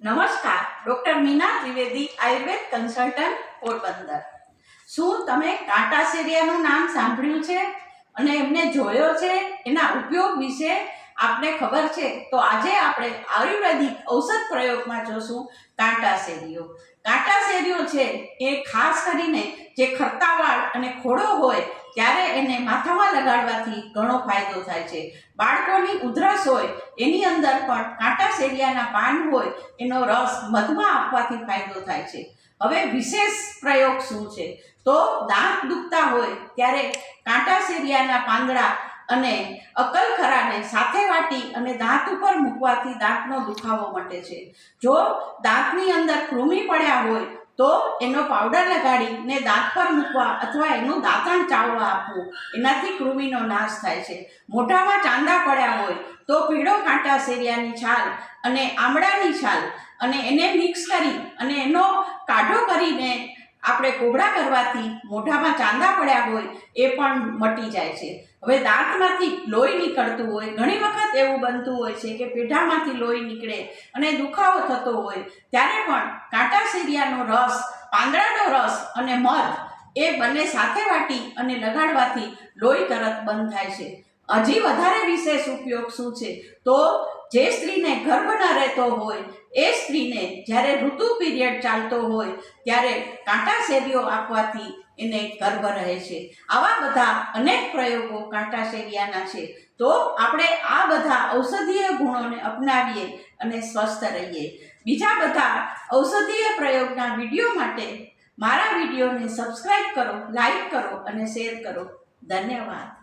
નમસ્કાર, doctor Meena Trivedi, Ayurveda consultant, Porbandar. શું તમે કાંટાસેરિયાનું નામ સાંભળ્યું છે અને એમને જોયો છે? એના ઉપયોગ વિશે આપને ખબર છે? તો આજે આપણે આયુર્વેદિક ઔષધ પ્રયોગમાં જોશું કાંટાસેરિયો। કાંટાસેરિયો છે એ ખાસ કરીને જે ખરતા વાળ અને ખોડો હોય ત્યારે એને માથામાં લગાડવાથી ઘણો ફાયદો થાય છે। બાળકોની ઉધરસ હોય એની અંદર પણ કાંટાસેરિયાના પાન હોય એનો રસ મધમાં આપવાથી ફાયદો થાય છે। હવે વિશેષ પ્રયોગ શું છે? તો દાંત દુખતા હોય ત્યારે કાંટાસેરિયાના પાંદડા અને અકલખરાને સાથે વાટી અને દાંત ઉપર મૂકવાથી દાંતનો દુખાવો મટે છે। જો દાંતની અંદર કૃમિ પડ્યા હોય તો એનો પાવડર લગાડીને દાંત પર મૂકવા અથવા એનું દાંતણ ચાવવા આપવું, એનાથી કૃમિનો નાશ થાય છે। મોઢામાં ચાંદા પડ્યા હોય તો પીળો કાંટાસેરિયાની છાલ અને આમળાની છાલ અને એને મિક્સ કરી અને એનો કાઢો કરીને આપણે કોગળા કરવાથી મોઢામાં ચાંદા પડ્યા હોય એ પણ મટી જાય છે। હવે દાંતમાંથી લોહી નીકળતું હોય, ઘણી વખત એવું બનતું હોય છે કે પેઢામાંથી લોહી નીકળે અને દુખાવો થતો હોય ત્યારે પણ કાંટાસેરિયાનો રસ, પાંદડાનો રસ અને મધ એ બંને સાથે વાટી અને લગાડવાથી લોહી તરત બંધ થાય છે। હજી વધારે વિશેષ ઉપયોગ શું છે? તો જે સ્ત્રીને ગર્ભ ન રહેતો હોય એ સ્ત્રીને જ્યારે ઋતુ પીરિયડ ચાલતો હોય ત્યારે કાંટાસેરિયો આપવાથી એને ગર્ભ રહે છે। આવા બધા અનેક પ્રયોગો કાંટાસેરિયાના છે। તો આપણે આ બધા ઔષધીય ગુણોને અપનાવીએ અને સ્વસ્થ રહીએ। બીજા બધા ઔષધીય પ્રયોગના વિડીયો માટે મારા વિડીયોને સબસ્ક્રાઈબ કરો, લાઈક કરો અને શેર કરો। ધન્યવાદ।